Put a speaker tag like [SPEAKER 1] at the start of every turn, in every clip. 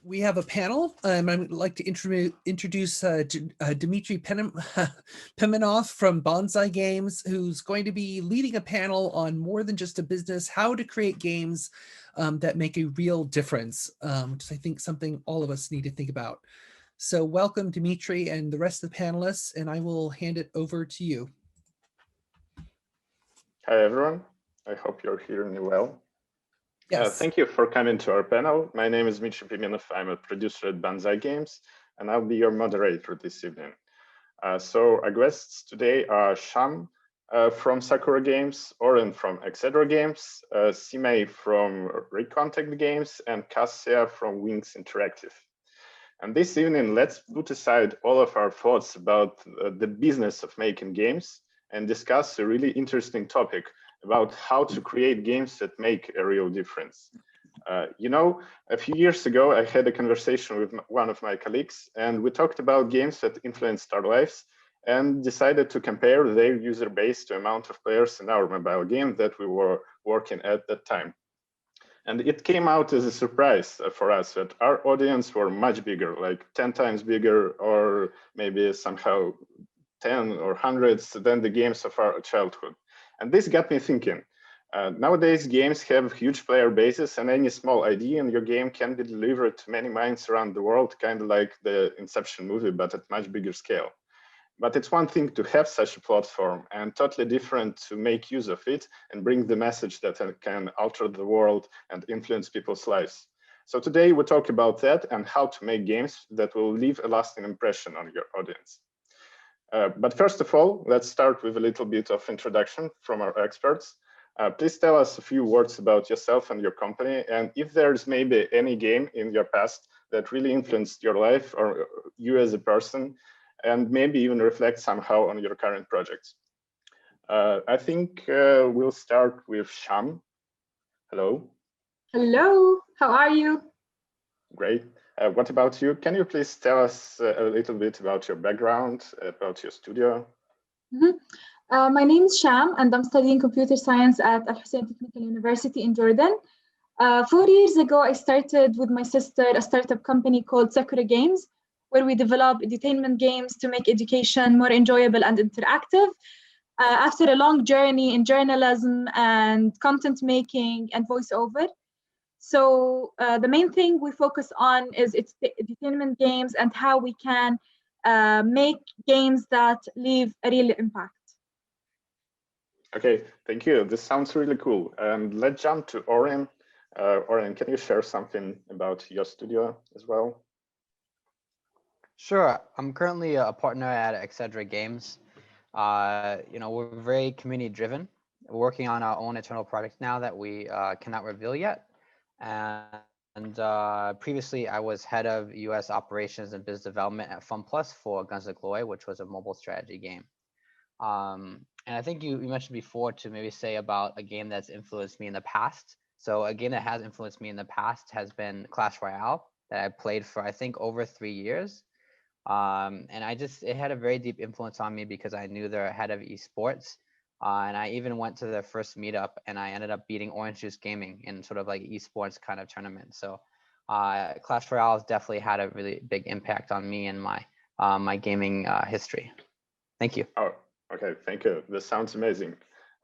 [SPEAKER 1] we have a panel. I'd like to introduce Dmitry Pimenov from Banzai Games, who's going to be leading a panel on more than just a business, how to create games that make a real difference, which is, I think, something all of us need to think about. So welcome, Dmitry, and the rest of the panelists, and I will hand it over to you.
[SPEAKER 2] Hi, everyone. I hope you're hearing me well.
[SPEAKER 1] Yes.
[SPEAKER 2] Thank you for coming to our panel. My name is Dmitry Pimenov. I'm a producer at Banzai Games, and I'll be your moderator this evening. So our guests today are Sham from Sakura Games, Oren from Exedra Games, Simay from Recontact Games, and Cassia from Wings Interactive. And this evening, let's put aside all of our thoughts about the business of making games and discuss a really interesting topic about how to create games that make a real difference. You know, a few years ago, I had a conversation with one of my colleagues, and we talked about games that influenced our lives and decided to compare their user base to the amount of players in our mobile game that we were working at that time. And it came out as a surprise for us that our audience were much bigger, like 10 times bigger, or maybe somehow 10 or hundreds than the games of our childhood. And this got me thinking. Nowadays, games have huge player bases, and any small idea in your game can be delivered to many minds around the world, kind of like the Inception movie, but at much bigger scale. But it's one thing to have such a platform, and totally different to make use of it and bring the message that can alter the world and influence people's lives. So today we talk about that and how to make games that will leave a lasting impression on your audience. But first of all, let's start with a little bit of introduction from our experts. Please tell us a few words about yourself and your company, and if there's maybe any game in your past that really influenced your life or you as a person, and maybe even reflect somehow on your current projects. I think we'll start with Sham. Hello.
[SPEAKER 3] Hello, how are you?
[SPEAKER 2] Great. What about you? Can you please tell us a little bit about your background, about your studio?
[SPEAKER 3] My name is Sham, and I'm studying computer science at Al Hussein Technical University in Jordan. 4 years ago, I started with my sister a startup company called Sakura Games, where we develop edutainment games to make education more enjoyable and interactive. After a long journey in journalism and content making and voiceover. So the main thing we focus on is its edutainment games and how we can make games that leave a real impact.
[SPEAKER 2] Okay, thank you. This sounds really cool. And let's jump to Oren. Oren, can you share something about your studio as well?
[SPEAKER 4] Sure. I'm currently a partner at Exedra Games. You know, we're very community driven. We're working on our own internal project now that we cannot reveal yet. And previously, I was head of US operations and business development at FunPlus for Guns of Glory, which was a mobile strategy game. And I think you mentioned before to maybe say about a game that's influenced me in the past. So a game that has influenced me in the past has been Clash Royale that I played for, I think, over 3 years. And it had a very deep influence on me because I knew they're head of esports. And I even went to their first meetup and I ended up beating Orange Juice Gaming in sort of like esports kind of tournament. So Clash Royale has definitely had a really big impact on me and my my gaming history. Thank you.
[SPEAKER 2] Oh, okay, thank you. This sounds amazing.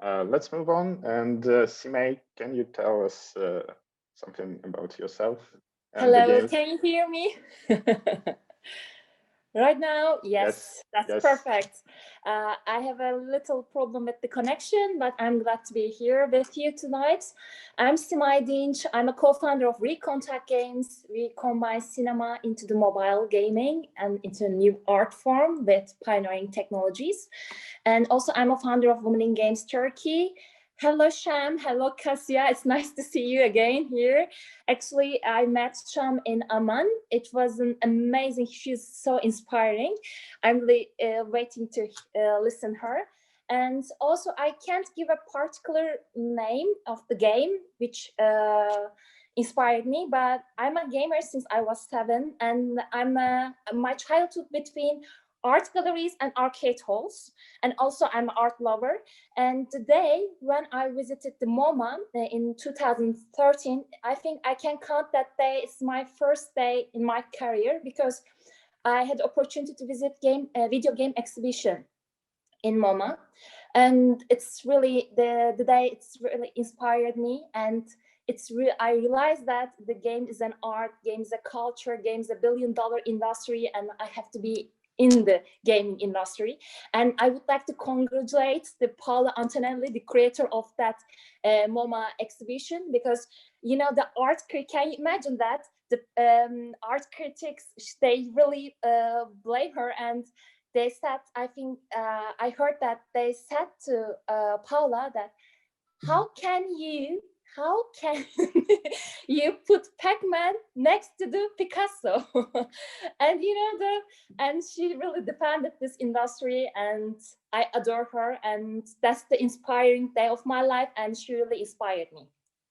[SPEAKER 2] Let's move on. And Simay, can you tell us something about yourself?
[SPEAKER 5] Hello, can you hear me? Right now, yes, that's perfect. I have a little problem with the connection, but I'm glad to be here with you tonight. I'm Simay Dinc. I'm a co-founder of Recontact Games. We combine cinema into the mobile gaming and into a new art form with pioneering technologies. And also, I'm a founder of Women in Games Turkey. Hello, Sham. Hello, Cassia. It's nice to see you again here. Actually, I met Sham in Amman. It was an amazing. She's so inspiring. I'm really waiting to listen her. And also, I can't give a particular name of the game, which inspired me, but I'm a gamer since I was 7, and I'm my childhood between art galleries and arcade halls. And also I'm an art lover. And today, when I visited the MoMA in 2013, I think I can count that day. It's my first day in my career because I had the opportunity to visit video game exhibition in MoMA. And it's really the day it's really inspired me, and I realized that the game is an art, game is a culture, game is a billion-dollar industry, and I have to be in the gaming industry. And I would like to congratulate the Paula Antonelli, the creator of that MoMA exhibition, because the art critic, can you imagine that the art critics, they really blame her, and they said, I think I heard that they said to Paula that how can you put Pac-Man next to the Picasso? And and she really defended this industry, and I adore her, and that's the inspiring day of my life, and she really inspired me.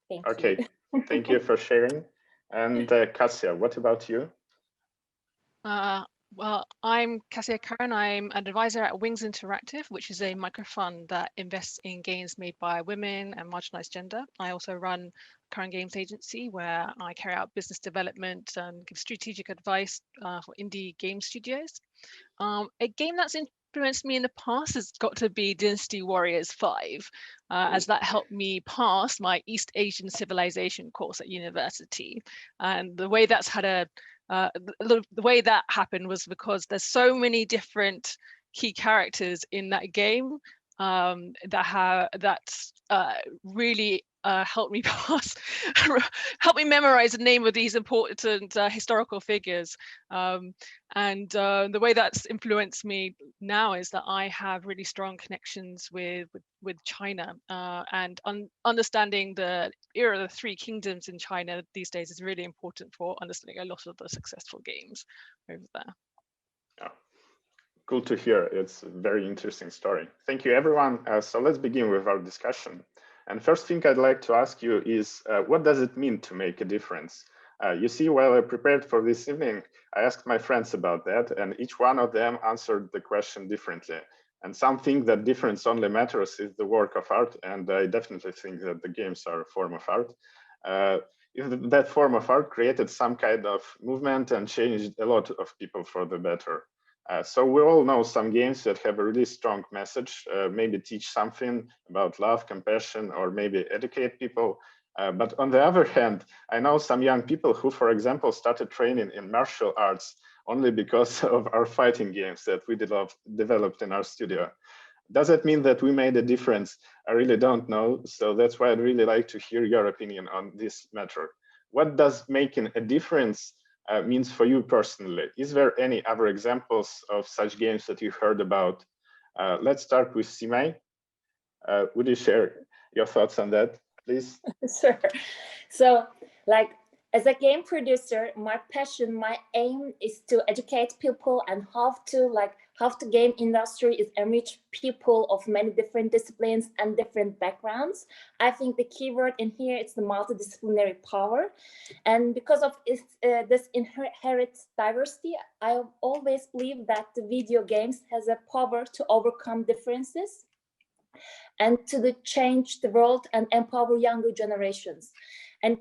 [SPEAKER 5] Thank you.
[SPEAKER 2] Thank you for sharing. And Cassia, what about you?
[SPEAKER 6] Well, I'm Cassia Curran. I'm an advisor at Wings Interactive, which is a microfund that invests in games made by women and marginalized gender. I also run Curran Games Agency, where I carry out business development and give strategic advice for indie game studios. A game that's influenced me in the past has got to be Dynasty Warriors 5, as that helped me pass my East Asian Civilization course at university. And the way that's had the way that happened was because there's so many different key characters in that game that really helped me help me memorize the name of these important historical figures. And the way that's influenced me now is that I have really strong connections with China, and understanding the era of the three kingdoms in China these days is really important for understanding a lot of the successful games over there.
[SPEAKER 2] Yeah. Cool to hear. It's a very interesting story. Thank you, everyone. So let's begin with our discussion. And first thing I'd like to ask you is, what does it mean to make a difference? You see, while I prepared for this evening, I asked my friends about that, and each one of them answered the question differently. And some think that difference only matters is the work of art, and I definitely think that the games are a form of art. If that form of art created some kind of movement and changed a lot of people for the better. So we all know some games that have a really strong message, maybe teach something about love, compassion, or maybe educate people. But on the other hand, I know some young people who, for example, started training in martial arts only because of our fighting games that we developed in our studio. Does it mean that we made a difference? I really don't know. So that's why I'd really like to hear your opinion on this matter. What does making a difference means for you personally? Is there any other examples of such games that you heard about? Let's start with Simay. Would you share your thoughts on that, please?
[SPEAKER 5] Sure. So, as a game producer, my passion, my aim is to educate people and how the game industry is enrich people of many different disciplines and different backgrounds. I think the keyword in here is the multidisciplinary power. And because of this inherent diversity, I always believe that the video games has a power to overcome differences and to change the world and empower younger generations. And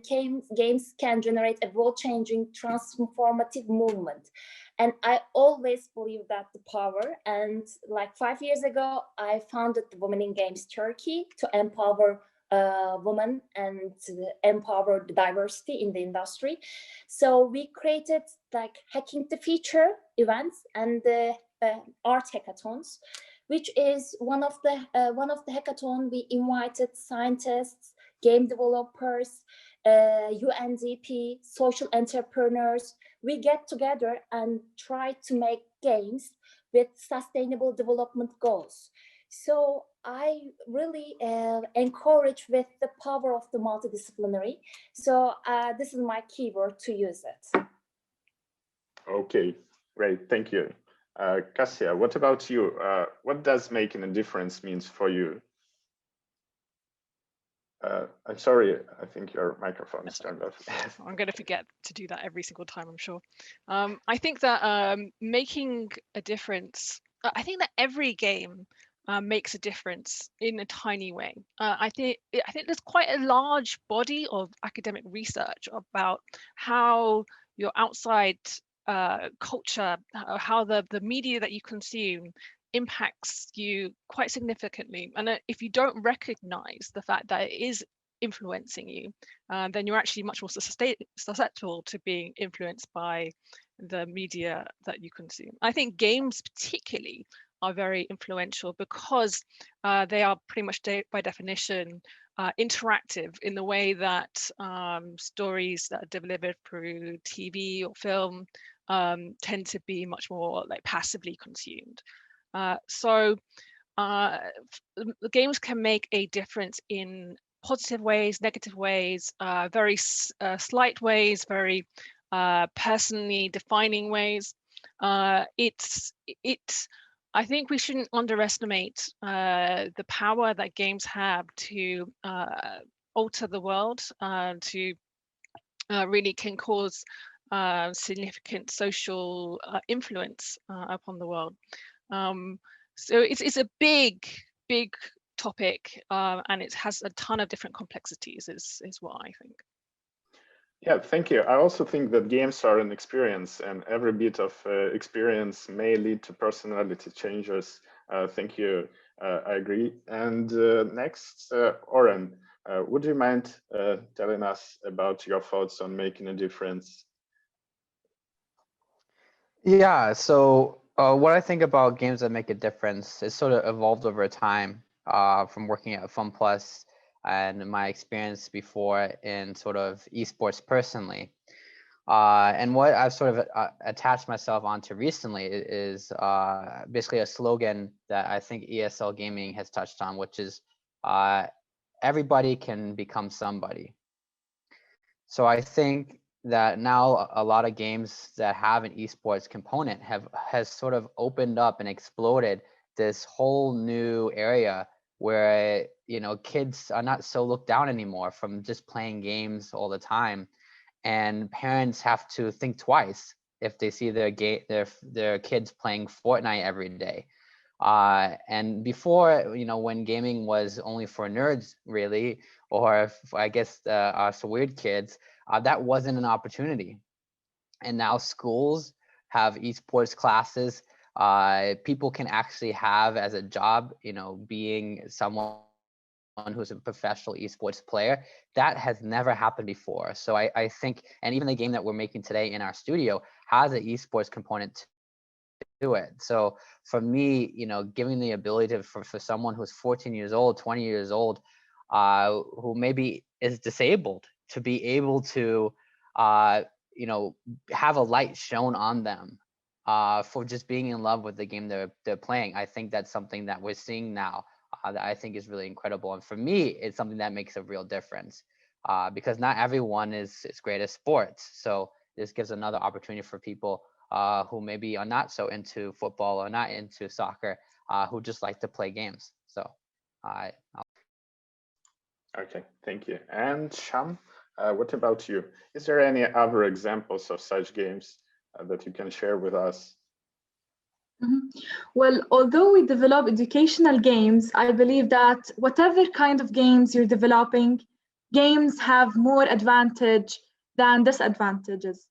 [SPEAKER 5] games can generate a world-changing, transformative movement. And I always believe that the power. And 5 years ago, I founded the Women in Games Turkey to empower women and to empower the diversity in the industry. So we created Hacking the Future events and the art hackathons, which is one of the hackathon. We invited scientists, game developers, UNDP, social entrepreneurs. We get together and try to make games with sustainable development goals. So I really encourage with the power of the multidisciplinary. So this is my keyword to use it.
[SPEAKER 2] Okay, great, thank you. Cassia, what about you? What does making a difference means for you? I'm sorry, I think your microphone is turned off.
[SPEAKER 6] I'm going to forget to do that every single time, I'm sure. I think that making a difference, I think that every game makes a difference in a tiny way. I think there's quite a large body of academic research about how your outside culture, how the media that you consume impacts you quite significantly. And if you don't recognize the fact that it is influencing you, then you're actually much more susceptible to being influenced by the media that you consume. I think games particularly are very influential because they are pretty much by definition interactive in the way that stories that are delivered through TV or film tend to be much more like passively consumed. So the games can make a difference in positive ways, negative ways, very slight ways, very personally defining ways. I think we shouldn't underestimate the power that games have to alter the world, to really can cause significant social influence upon the world. So it's a big topic, and it has a ton of different complexities, is what I think.
[SPEAKER 2] Yeah, thank you. I also think that games are an experience, and every bit of experience may lead to personality changes. Thank you. I agree. And next, Oren, would you mind telling us about your thoughts on making a difference?
[SPEAKER 4] Yeah, so what I think about games that make a difference is sort of evolved over time from working at FunPlus and my experience before in sort of esports personally. And what I've sort of attached myself onto recently is basically a slogan that I think ESL Gaming has touched on, which is everybody can become somebody. So I think that now a lot of games that have an esports component has sort of opened up and exploded this whole new area where, you know, kids are not so looked down anymore from just playing games all the time, and parents have to think twice if they see their kids playing Fortnite every day. And before, you know, when gaming was only for nerds really, or I guess us weird kids, that wasn't an opportunity. And now schools have esports classes. People can actually have as a job, you know, being someone who's a professional esports player. That has never happened before. So I think, and even the game that we're making today in our studio has an esports component to it. So for me, you know, giving the ability for someone who's 14 years old, 20 years old, who maybe is disabled, to be able to, you know, have a light shown on them for just being in love with the game they're playing. I think that's something that we're seeing now that I think is really incredible. And for me, it's something that makes a real difference because not everyone is great at sports. So this gives another opportunity for people who maybe are not so into football or not into soccer, who just like to play games. So
[SPEAKER 2] Okay, thank you. And Sham, what about you? Is there any other examples of such games that you can share with us?
[SPEAKER 3] Well, although we develop educational games, I believe that whatever kind of games you're developing, games have more advantage than disadvantages.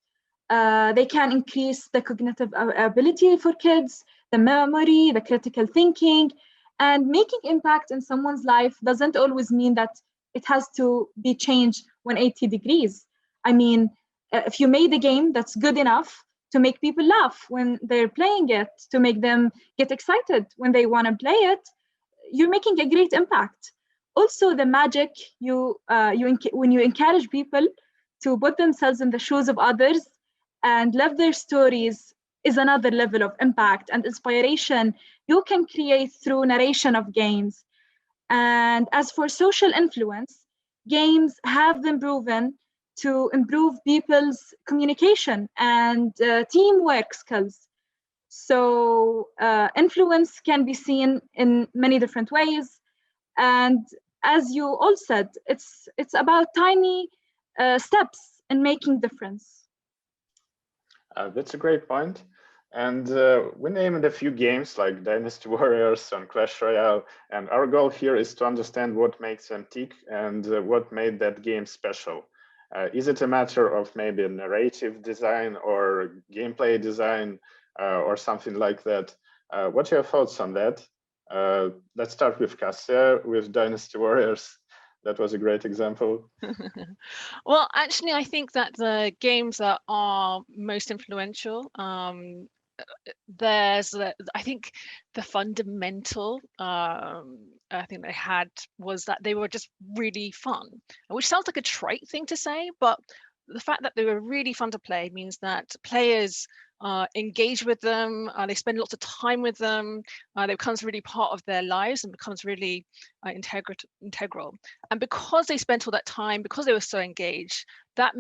[SPEAKER 3] They can increase the cognitive ability for kids, the memory, the critical thinking, and making impact in someone's life doesn't always mean that it has to be changed 180 degrees. I mean, if you made a game that's good enough to make people laugh when they're playing it, to make them get excited when they want to play it, you're making a great impact. Also, the magic when you encourage people to put themselves in the shoes of others and live their stories is another level of impact and inspiration you can create through narration of games. And as for social influence, games have been proven to improve people's communication and teamwork skills. So influence can be seen in many different ways. And as you all said, it's about tiny steps in making difference.
[SPEAKER 2] That's a great point. And we named a few games like Dynasty Warriors and Clash Royale. And our goal here is to understand what makes them tick and what made that game special. Is it a matter of maybe narrative design or gameplay design or something like that? What are your thoughts on that? Let's start with Cassia with Dynasty Warriors. That was a great example.
[SPEAKER 6] Well, actually, I think that the games that are most influential, I think the fundamental I think they had was that they were just really fun, which sounds like a trite thing to say, but the fact that they were really fun to play means that players engage with them, they spend lots of time with them, they becomes really part of their lives and becomes really integral. And because they spent all that time, because they were so engaged, that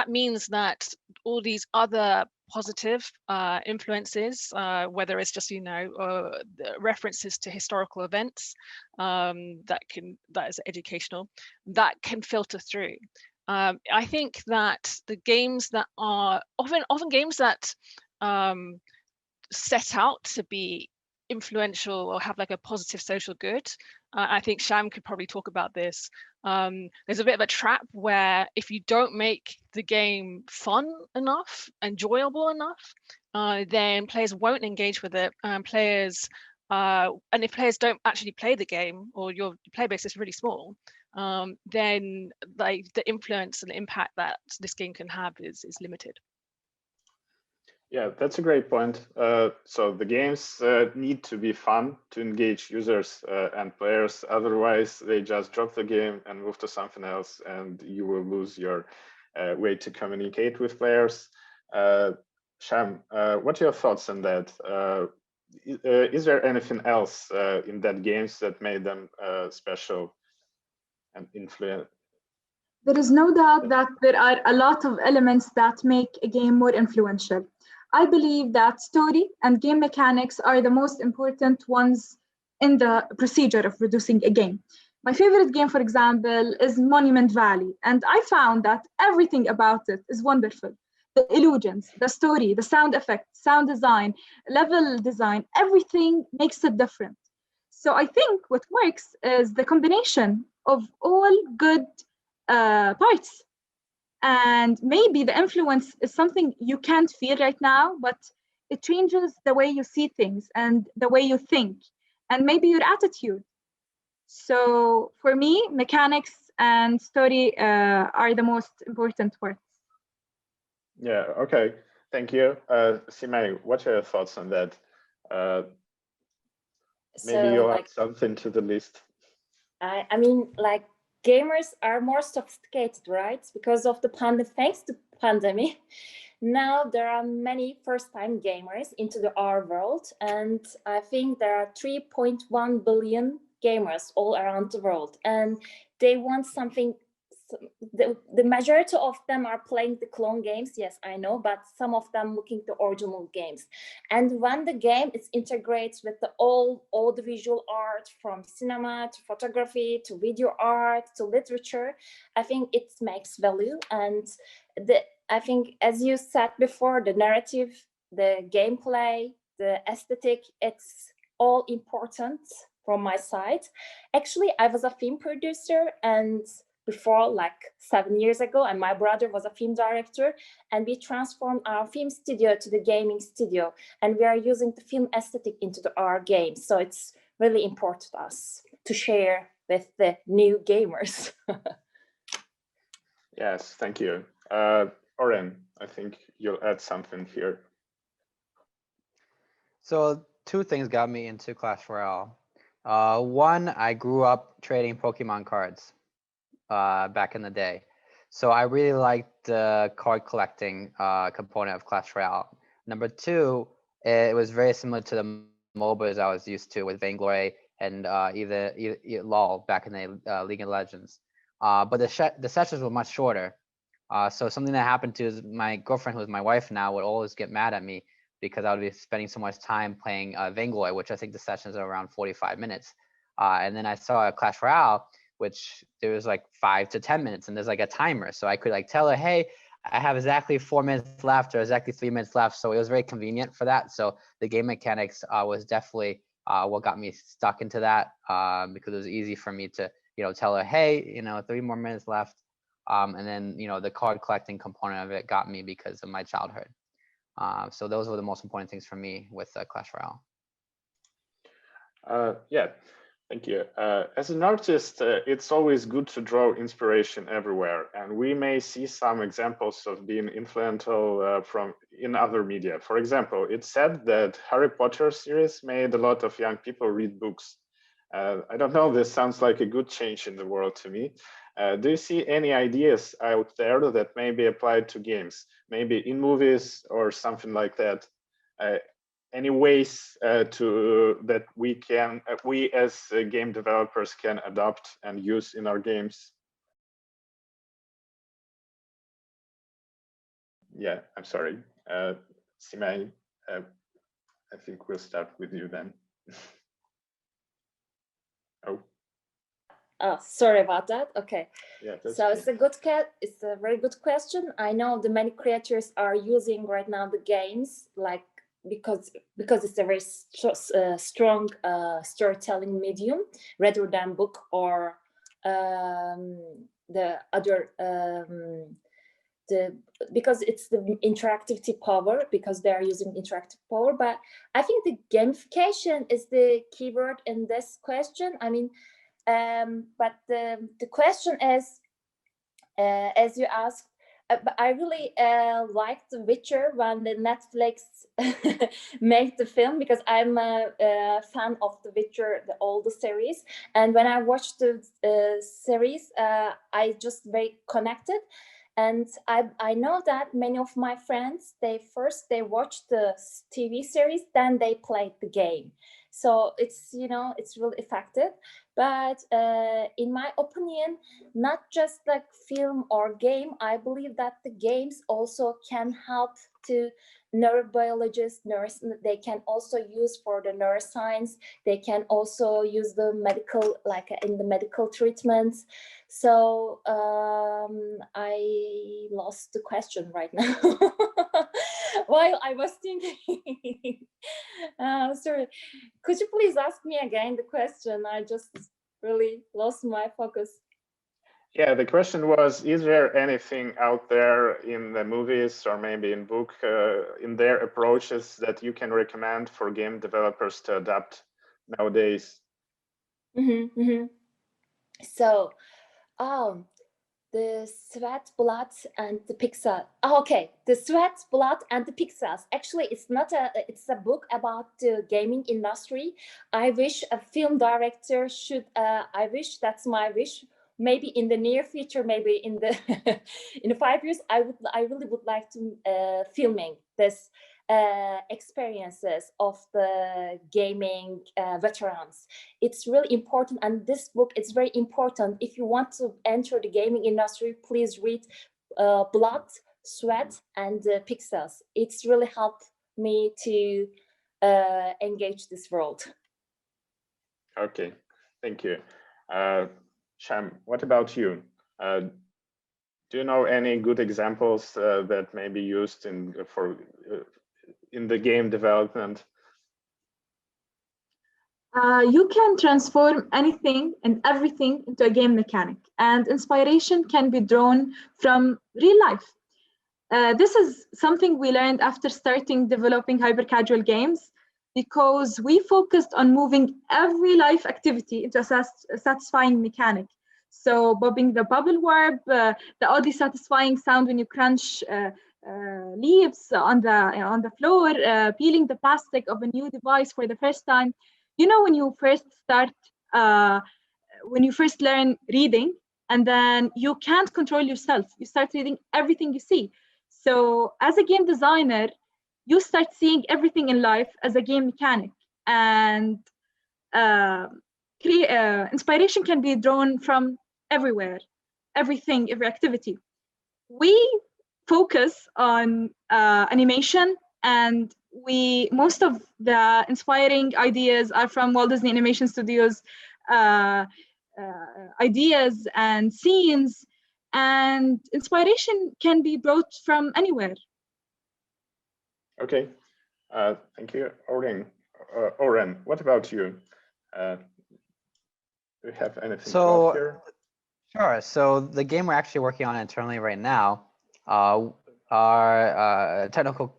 [SPEAKER 6] means that all these other positive influences, whether it's just references to historical events that is educational, that can filter through. I think that the games that are often games that set out to be influential or have like a positive social good. I think Sham could probably talk about this. There's a bit of a trap where if you don't make the game fun enough, enjoyable enough, then players won't engage with it. And if players don't actually play the game, or your player base is really small, then like the influence and the impact that this game can have is limited.
[SPEAKER 2] Yeah, that's a great point. So the games need to be fun to engage users and players. Otherwise, they just drop the game and move to something else, and you will lose your way to communicate with players. Sham, what are your thoughts on that? Is there anything else in that games that made them special and influential?
[SPEAKER 3] There is no doubt that there are a lot of elements that make a game more influential. I believe that story and game mechanics are the most important ones in the procedure of producing a game. My favorite game, for example, is Monument Valley, and I found that everything about it is wonderful. The illusions, the story, the sound effects, sound design, level design, everything makes it different. So I think what works is the combination of all good parts. And maybe the influence is something you can't feel right now, but it changes the way you see things and the way you think, and maybe your attitude. So for me, mechanics and story are the most important parts.
[SPEAKER 2] Yeah, okay. Thank you. Simay, what are your thoughts on that? Maybe you'll add something to the list.
[SPEAKER 5] I mean, like, gamers are more sophisticated, right? Because of the thanks to pandemic, now there are many first-time gamers into our world, and I think there are 3.1 billion gamers all around the world, and they want something. The majority of them are playing the clone games, yes, I know, but some of them looking to original games. And when the game is integrated with all the visual art, from cinema to photography to video art to literature, I think it makes value. And I think, as you said before, the narrative, the gameplay, the aesthetic, it's all important from my side. Actually, I was a film producer, and before, like 7 years ago, and my brother was a film director, and we transformed our film studio to the gaming studio, and we are using the film aesthetic into our games. So it's really important to us to share with the new gamers.
[SPEAKER 2] Yes, thank you. Oren, I think you'll add something here.
[SPEAKER 4] So 2 things got me into Clash Royale. One, I grew up trading Pokemon cards back in the day. So I really liked the card collecting component of Clash Royale. Number 2, it was very similar to the MOBAs I was used to with Vainglory and either LOL back in the League of Legends. But the sessions were much shorter. So something that happened to is my girlfriend, who's my wife now, would always get mad at me because I would be spending so much time playing Vainglory, which I think the sessions are around 45 minutes. And then I saw Clash Royale, which there was like 5 to 10 minutes, and there's like a timer. So I could like tell her, hey, I have exactly 4 minutes left or exactly 3 minutes left. So it was very convenient for that. So the game mechanics was definitely what got me stuck into that, because it was easy for me to, tell her, hey, 3 more minutes left. And then, the card collecting component of it got me because of my childhood. So those were the most important things for me with Clash Royale.
[SPEAKER 2] Yeah, thank you. As an artist, it's always good to draw inspiration everywhere, and we may see some examples of being influential in other media. For example, it's said that Harry Potter series made a lot of young people read books. I don't know, this sounds like a good change in the world to me. Do you see any ideas out there that may be applied to games, maybe in movies or something like that? Any ways that we as game developers can adopt and use in our games? Yeah, I'm sorry. Simay, I think we'll start with you then.
[SPEAKER 5] Oh, sorry about that. Okay.
[SPEAKER 2] Yeah,
[SPEAKER 5] so it's it's a very good question. I know the many creators are using right now the games because it's a very strong storytelling medium rather than book or the other because it's the interactivity power, because they are using interactive power. But I think the gamification is the keyword in this question. I mean, but the question is, as you asked, but I really liked The Witcher when the Netflix made the film, because I'm a fan of The Witcher, all the series. And when I watched the series, I just very connected. And I know that many of my friends, they watched the TV series, then they played the game. So it's, it's really effective. But in my opinion, not just like film or game, I believe that the games also can help to neurobiologists, they can also use for the neuroscience. They can also use the medical, like in the medical treatments. So I lost the question right now while I was thinking. Sorry, could you please ask me again the question? I just really lost my focus.
[SPEAKER 2] Yeah, the question was, is there anything out there in the movies or maybe in book, in their approaches that you can recommend for game developers to adapt nowadays?
[SPEAKER 5] So, the Sweat, Blood, and the Pixels. Oh, okay, the Sweat, Blood, and the Pixels. Actually, it's not it's a book about the gaming industry. I wish a film director should. I wish, that's my wish. Maybe in the near future, maybe in the in 5 years, I really would like to filming this experiences of the gaming veterans. It's really important, and this book is very important. If you want to enter the gaming industry, please read Blood, Sweat, and Pixels. It's really helped me to engage this world.
[SPEAKER 2] Okay, thank you. Sham, what about you? Do you know any good examples that may be used in the game development?
[SPEAKER 3] You can transform anything and everything into a game mechanic, and inspiration can be drawn from real life. This is something we learned after starting developing hyper-casual games, because we focused on moving every life activity into a satisfying mechanic. So bobbing the bubble warp, the oddly satisfying sound when you crunch leaves on the floor, peeling the plastic of a new device for the first time. When you first learn reading, and then you can't control yourself. You start reading everything you see. So as a game designer, you start seeing everything in life as a game mechanic, and inspiration can be drawn from everywhere, everything, every activity. We focus on animation, and most of the inspiring ideas are from Walt Disney Animation Studios ideas and scenes, and inspiration can be brought from anywhere.
[SPEAKER 2] Okay, thank you, Oren. Oren, what about you? Do you have anything to add here?
[SPEAKER 4] Sure. So the game we're actually working on internally right now, our technical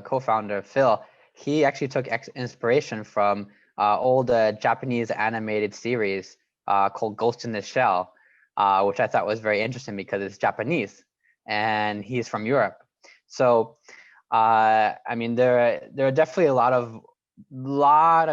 [SPEAKER 4] co-founder, Phil, he actually took inspiration from old Japanese animated series called Ghost in the Shell, which I thought was very interesting because it's Japanese and he's from Europe. So, I mean, there are definitely a lot of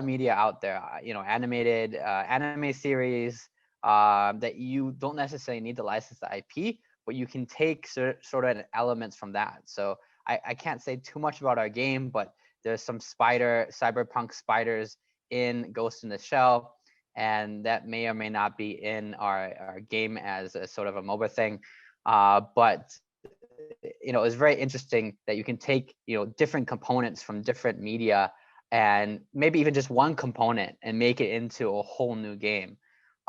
[SPEAKER 4] media out there, you know, animated anime series that you don't necessarily need to license the IP, but you can take sort of elements from that. So I can't say too much about our game, but there's some cyberpunk spiders in Ghost in the Shell, and that may or may not be in our game as a sort of a MOBA thing. But you know, it's very interesting that you can take, you know, different components from different media and maybe even just one component and make it into a whole new game.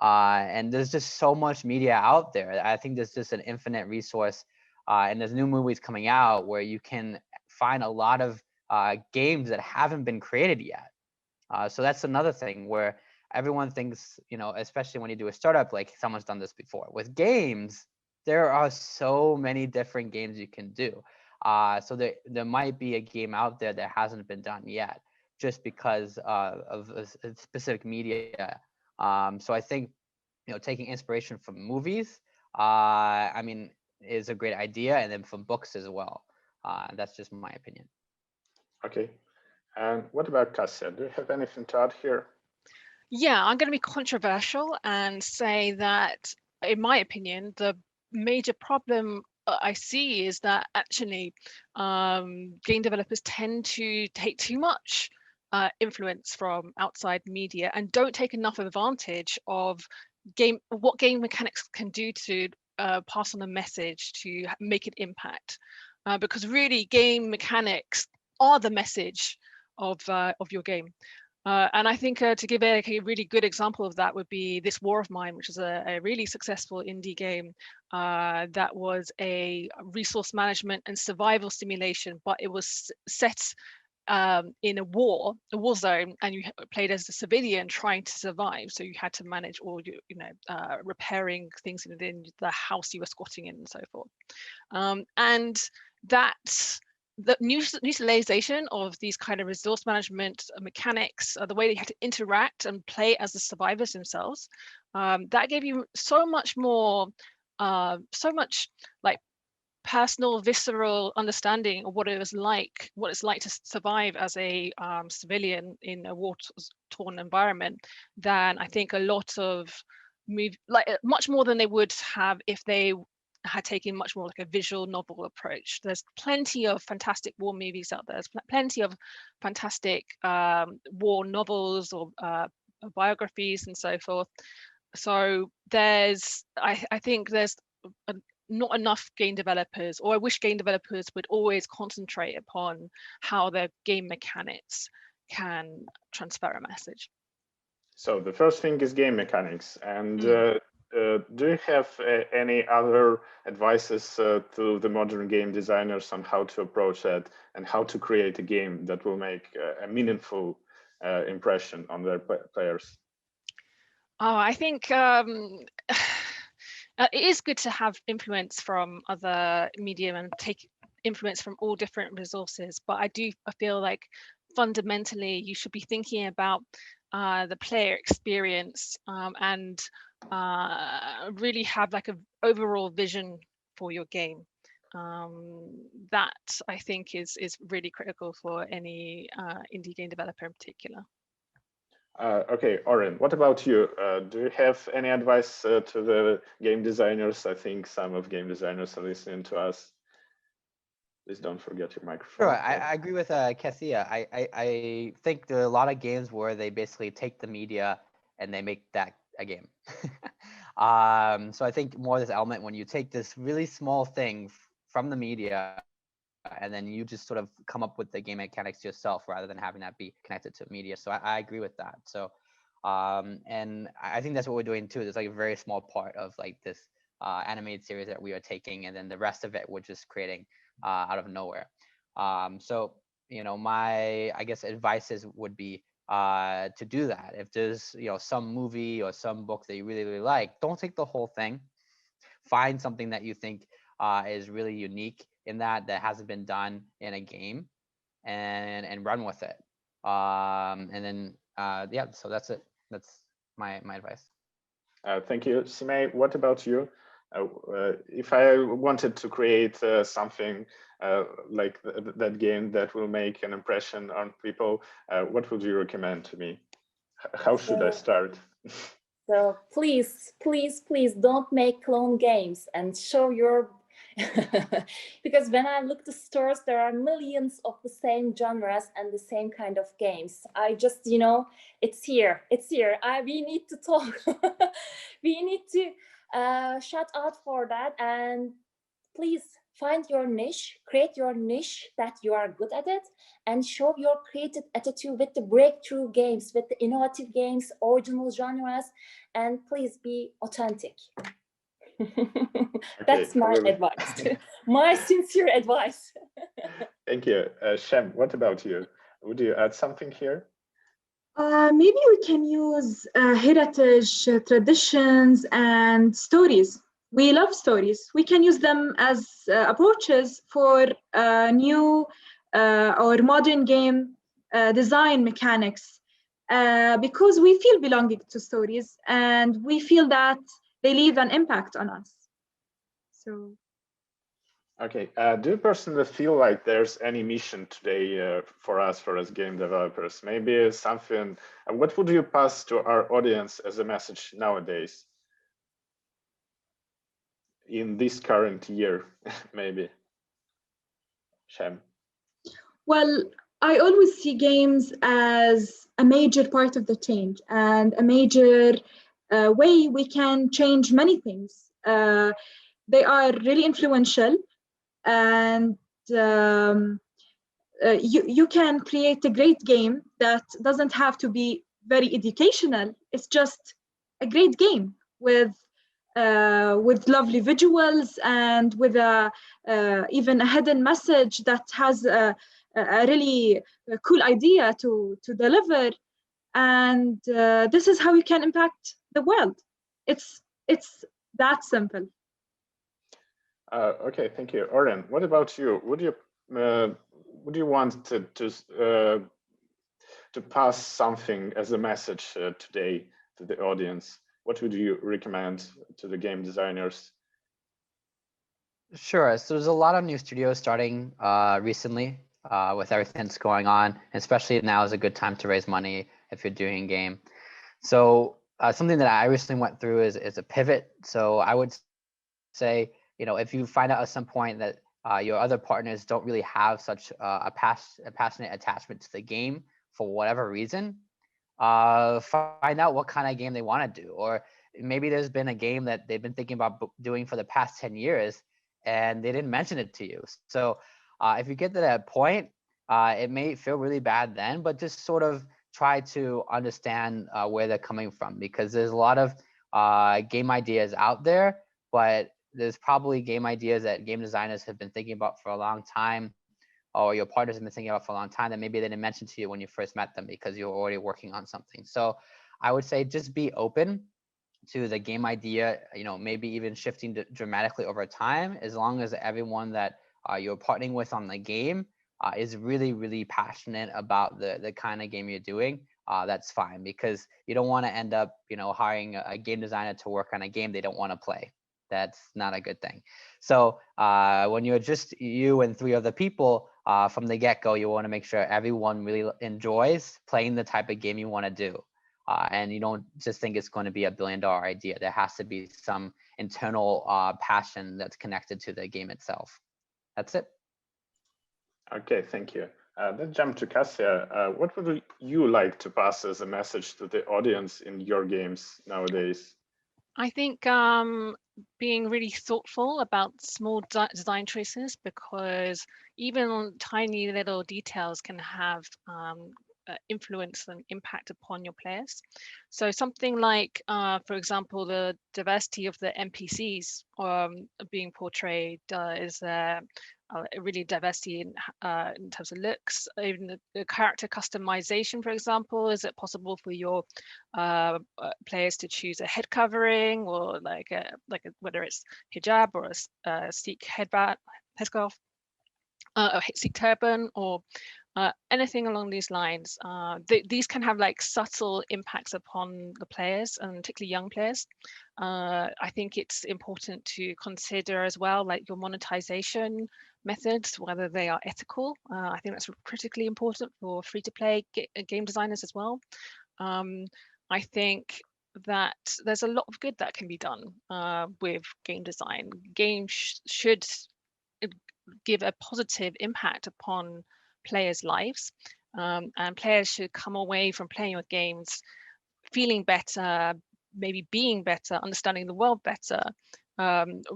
[SPEAKER 4] And there's just so much media out there. I think there's just an infinite resource, and there's new movies coming out where you can find a lot of games that haven't been created yet. So that's another thing where everyone thinks, you know, especially when you do a startup, like someone's done this before. With games, there are so many different games you can do. So there might be a game out there that hasn't been done yet, just because of a specific media. So I think, you know, taking inspiration from movies, I mean, is a great idea, and then from books as well. That's just my opinion.
[SPEAKER 2] Okay. And what about Cassia? Do you have anything to add here?
[SPEAKER 6] Yeah, I'm going to be controversial and say that, in my opinion, the major problem I see is that actually game developers tend to take too much influence from outside media and don't take enough advantage of what game mechanics can do to pass on a message, to make an impact. Because really, game mechanics are the message of your game. And I think to give a really good example of that would be this War of Mine, which is a really successful indie game that was a resource management and survival simulation, but it was set in a war zone, and you played as a civilian trying to survive. So you had to manage all your, repairing things within the house you were squatting in and so forth. And that the utilization of these kind of resource management mechanics, the way they had to interact and play as the survivors themselves, that gave you so much more, so much like personal, visceral understanding of what it's like to survive as a civilian in a war-torn environment than I think a lot of much more than they would have if they had taken much more like a visual novel approach. There's plenty of fantastic war movies out there. There's plenty of fantastic war novels or biographies and so forth. So I think there's not enough game developers, or I wish game developers would always concentrate upon how their game mechanics can transfer a message.
[SPEAKER 2] So the first thing is game mechanics. And do you have any other advices to the modern game designers on how to approach that and how to create a game that will make a meaningful impression on their players?
[SPEAKER 6] Oh, I think it is good to have influence from other medium and take influence from all different resources. But I feel like fundamentally you should be thinking about the player experience and really have like an overall vision for your game. That I think is really critical for any indie game developer in particular.
[SPEAKER 2] Okay, Oren, what about you? Do you have any advice to the game designers? I think some of game designers are listening to us. Please don't forget your microphone.
[SPEAKER 4] Sure, I agree with Cassia. I think there are a lot of games where they basically take the media and they make that a game. So I think more this element when you take this really small thing from the media and then you just sort of come up with the game mechanics yourself rather than having that be connected to media. So I agree with that. So And I think that's what we're doing too. There's like a very small part of like this animated series that we are taking, and then the rest of it we're just creating out of nowhere. So my I guess advices would be to do that. If there's some movie or some book that you really, really like, don't take the whole thing. Find something that you think is really unique in that hasn't been done in a game, and run with it. And then yeah, so that's it. That's my advice.
[SPEAKER 2] Thank you, Simay. What about you? If I wanted to create something like that game that will make an impression on people, what would you recommend to me? How should I start?
[SPEAKER 5] So please, please, please don't make clone games and show your because when I look to stores, there are millions of the same genres and the same kind of games. I just, it's here. We need to talk. We need to shut out for that. And please find your niche, create your niche that you are good at it, and show your creative attitude with the breakthrough games, with the innovative games, original genres, and please be authentic. That's my advice, my sincere advice.
[SPEAKER 2] Thank you. Sham, what about you? Would you add something here?
[SPEAKER 3] Maybe we can use heritage, traditions, and stories. We love stories. We can use them as approaches for new or modern game design mechanics because we feel belonging to stories and we feel that they leave an impact on us. So.
[SPEAKER 2] Okay, do you personally feel like there's any mission today for us as game developers? Maybe something, what would you pass to our audience as a message nowadays? In this current year, maybe? Sham?
[SPEAKER 3] Well, I always see games as a major part of the change and a major way we can change many things. They are really influential, and you can create a great game that doesn't have to be very educational. It's just a great game with lovely visuals and with even a hidden message that has a really cool idea to deliver. And this is how you can impact the world. It's that simple.
[SPEAKER 2] Okay, thank you. Oren, what about you? Would you want to pass something as a message today to the audience? What would you recommend to the game designers?
[SPEAKER 4] Sure. So there's a lot of new studios starting recently with everything that's going on, especially now is a good time to raise money if you're doing a game. So something that I recently went through is a pivot. So I would say, if you find out at some point that your other partners don't really have such a passionate attachment to the game for whatever reason, find out what kind of game they want to do. Or maybe there's been a game that they've been thinking about doing for the past 10 years and they didn't mention it to you. So if you get to that point, it may feel really bad then, but just sort of try to understand where they're coming from, because there's a lot of game ideas out there, but there's probably game ideas that game designers have been thinking about for a long time, or your partners have been thinking about for a long time that maybe they didn't mention to you when you first met them because you were already working on something. So I would say just be open to the game idea, maybe even shifting dramatically over time, as long as everyone that you're partnering with on the game is really, really passionate about the kind of game you're doing. That's fine, because you don't want to end up, hiring a game designer to work on a game they don't want to play. That's not a good thing. So when you're just you and 3 other people from the get-go, you want to make sure everyone really enjoys playing the type of game you want to do. And you don't just think it's going to be a $1 billion idea. There has to be some internal passion that's connected to the game itself. That's it.
[SPEAKER 2] Okay, thank you. Let's jump to Cassia. What would you like to pass as a message to the audience in your games nowadays?
[SPEAKER 6] I think being really thoughtful about small design choices, because even tiny little details can have influence and impact upon your players. So something like, for example, the diversity of the NPCs being portrayed. Is there really diversity in terms of looks? Even the character customization, for example, is it possible for your players to choose a head covering, or whether it's hijab or a Sikh headscarf, a Sikh turban, or anything along these lines? These can have like subtle impacts upon the players, and particularly young players. I think it's important to consider as well, like your monetization methods, whether they are ethical. I think that's critically important for free-to-play game designers as well. I think that there's a lot of good that can be done with game design. Games should give a positive impact upon players' lives, and players should come away from playing your games feeling better, maybe being better, understanding the world better,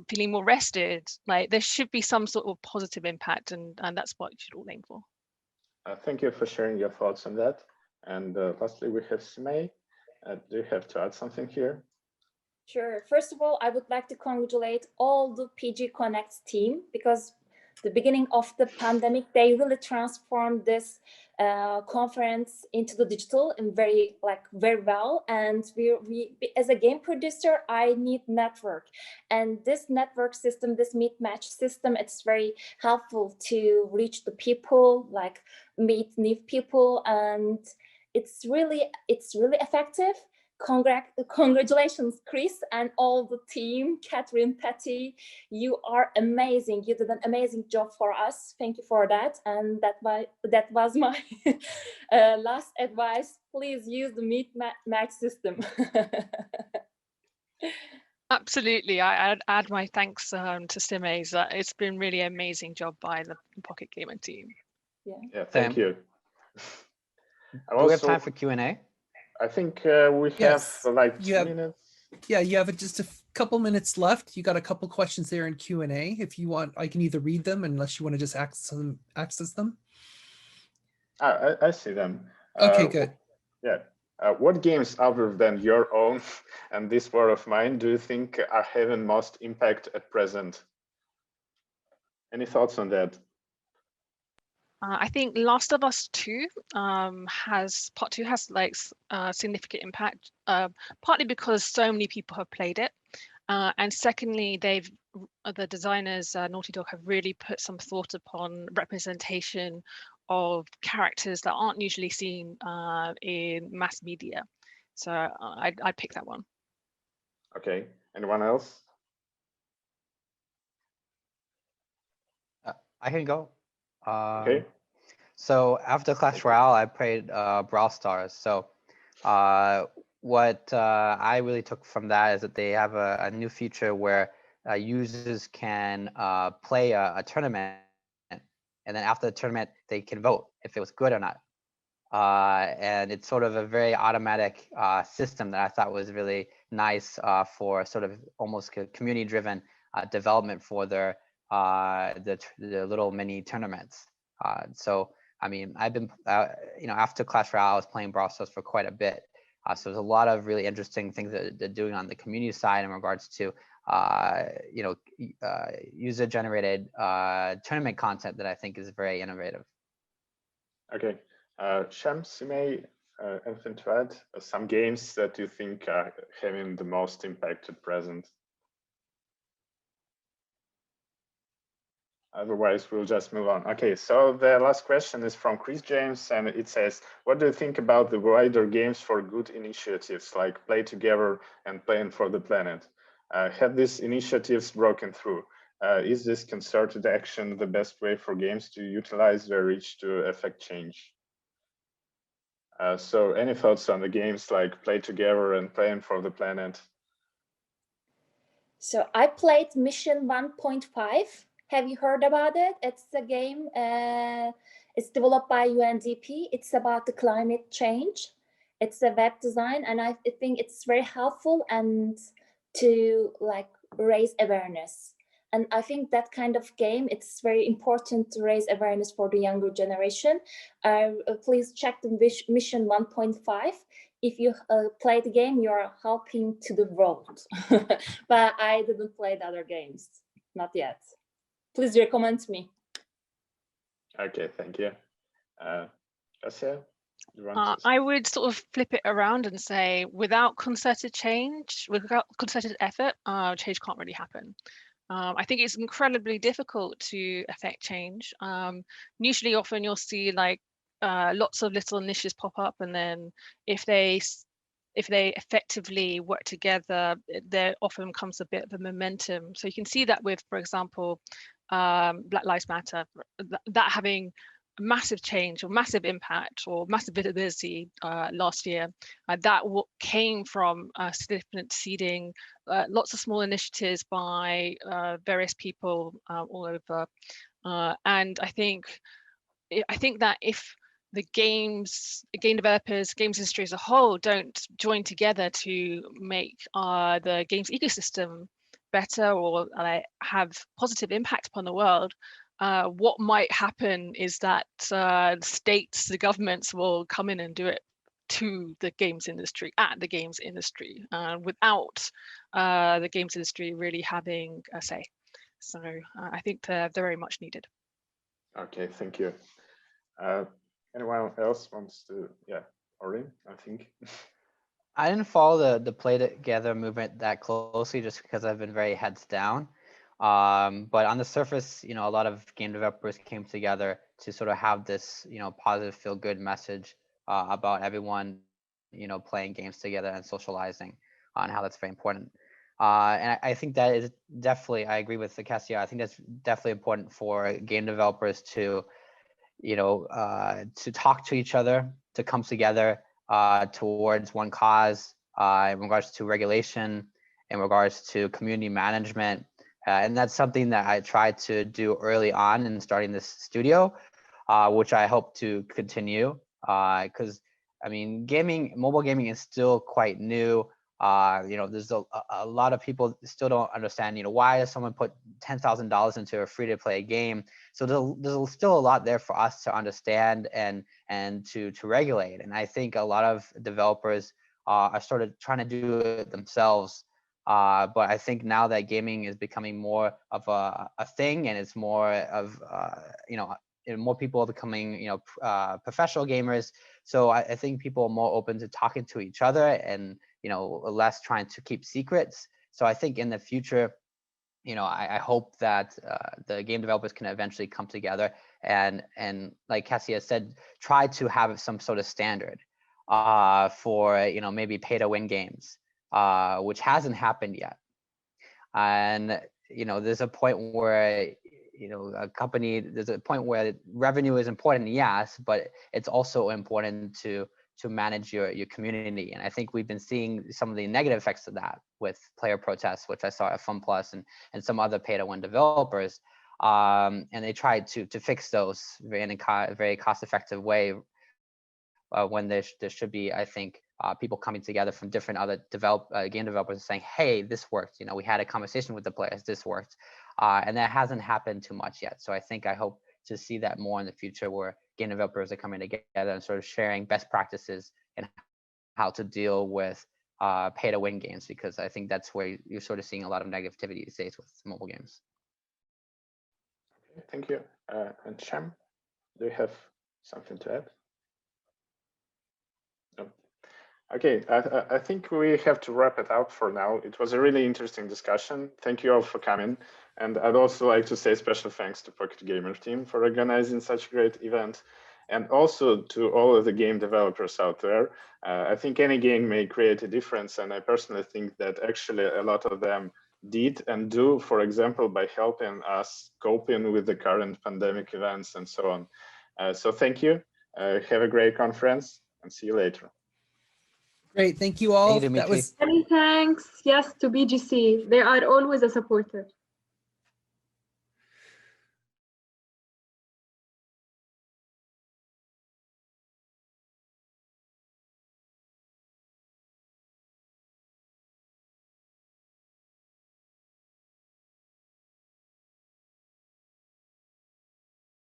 [SPEAKER 6] feeling more rested. Like there should be some sort of positive impact, and that's what you should all aim for.
[SPEAKER 2] Thank you for sharing your thoughts on that. And lastly, we have Simay. Do you have to add something here?
[SPEAKER 5] Sure. First of all, I would like to congratulate all the PG Connect team, because the beginning of the pandemic, they really transformed this conference into the digital and very well. And we as a game producer, I need network, and this network system, this meet match system, it's very helpful to reach the people, like meet new people, and it's really effective. Congratulations, Chris, and all the team. Catherine, Patty, you are amazing. You did an amazing job for us. Thank you for that. And that was my last advice. Please use the meet match system.
[SPEAKER 6] Absolutely. I add my thanks to Simay's. It's been really amazing job by the Pocket Gamer team.
[SPEAKER 2] Yeah, thank you.
[SPEAKER 4] Do we have time for Q&A?
[SPEAKER 2] I think we have like 2 minutes.
[SPEAKER 1] Yeah, you have just a couple minutes left. You got a couple questions there in Q&A. If you want, I can either read them, unless you want to just access them.
[SPEAKER 2] I see them.
[SPEAKER 1] Okay, good.
[SPEAKER 2] Yeah. What games other than your own and this war of mine do you think are having most impact at present? Any thoughts on that?
[SPEAKER 6] I think Last of Us 2 part 2 has like significant impact, partly because so many people have played it, and secondly, the designers, Naughty Dog, have really put some thought upon representation of characters that aren't usually seen in mass media. So I'd pick that one.
[SPEAKER 2] Okay. Anyone else?
[SPEAKER 4] I can go.
[SPEAKER 2] Okay.
[SPEAKER 4] So after Clash Royale, I played Brawl Stars. So what I really took from that is that they have a new feature where users can play a tournament, and then after the tournament, they can vote if it was good or not. And it's sort of a very automatic system that I thought was really nice for sort of almost community-driven development for their the little mini tournaments. So I mean, I've been after Clash Royale, I was playing Brawl Stars for quite a bit. So there's a lot of really interesting things that they're doing on the community side in regards to user-generated tournament content that I think is very innovative.
[SPEAKER 2] Okay, Sham, Simay, anything to add? Some games that you think are having the most impact at present? Otherwise, we'll just move on. Okay, so the last question is from Chris James, and it says, what do you think about the wider Games for Good initiatives like Play Together and Playing for the Planet? Have these initiatives broken through? Is this concerted action the best way for games to utilize their reach to affect change? So any thoughts on the games like Play Together and Playing for the Planet?
[SPEAKER 5] So I played Mission 1.5. Have you heard about it? It's a game, it's developed by UNDP. It's about the climate change. It's a web design, and I think it's very helpful and to like raise awareness. And I think that kind of game, it's very important to raise awareness for the younger generation. Please check the mission 1.5. If you play the game, you are helping to the world. But I didn't play the other games, not yet. Please recommend me.
[SPEAKER 2] Okay, thank you. Cassia?
[SPEAKER 6] I would sort of flip it around and say, without concerted change, without concerted effort, change can't really happen. I think it's incredibly difficult to affect change. Usually, often you'll see like lots of little niches pop up, and then if they effectively work together, there often comes a bit of a momentum. So you can see that with, for example, Black Lives Matter, that having massive change or massive impact or massive visibility last year. That came from significant seeding, lots of small initiatives by various people all over. And I think that if the game developers, games industry as a whole don't join together to make the games ecosystem better or have positive impact upon the world, what might happen is that states, the governments will come in and do it to the games industry, at the games industry, without the games industry really having a say. So I think they're very much needed.
[SPEAKER 2] Okay, thank you. Anyone else wants to? Yeah, Oren, I think.
[SPEAKER 4] I didn't follow the play together movement that closely just because I've been very heads down. But on the surface, a lot of game developers came together to sort of have this, positive feel good message about everyone, playing games together and socializing and how that's very important. And I think that is definitely, I agree with Cassia. I think that's definitely important for game developers to, to talk to each other, to come together towards one cause in regards to regulation, in regards to community management. And that's something that I tried to do early on in starting this studio, which I hope to continue because, mobile gaming is still quite new. There's a lot of people still don't understand, why does someone put $10,000 into a free-to-play game? So there's still a lot there for us to understand and to regulate. And I think a lot of developers are sort of trying to do it themselves. But I think now that gaming is becoming more of a thing, and it's more of more people are becoming professional gamers. So I think people are more open to talking to each other and less trying to keep secrets. So I think in the future, I hope that the game developers can eventually come together and like Cassia said, try to have some sort of standard for maybe pay to win games. Which hasn't happened yet. And, there's a point where, there's a point where revenue is important, yes, but it's also important to manage your community. And I think we've been seeing some of the negative effects of that with player protests, which I saw at FunPlus and some other pay to win developers. And they tried to fix those in a very cost effective way when there should be, I think, people coming together from different other game developers saying, hey, this worked. We had a conversation with the players, this worked. And that hasn't happened too much yet. So I hope to see that more in the future where game developers are coming together and sort of sharing best practices and how to deal with pay to win games, because I think that's where you're sort of seeing a lot of negativity these days with mobile games.
[SPEAKER 2] Okay, thank you. And Sham, do you have something to add? No. Okay, I think we have to wrap it up for now. It was a really interesting discussion. Thank you all for coming. And I'd also like to say special thanks to Pocket Gamer team for organizing such a great event. And also to all of the game developers out there. I think any game may create a difference. And I personally think that actually a lot of them did and do, for example, by helping us coping with the current pandemic events and so on. So thank you. Have a great conference and see you later.
[SPEAKER 1] Great, thank you all.
[SPEAKER 4] Thank you, Dmitry.
[SPEAKER 3] Many thanks. Yes, to BGC. They are always a supporter.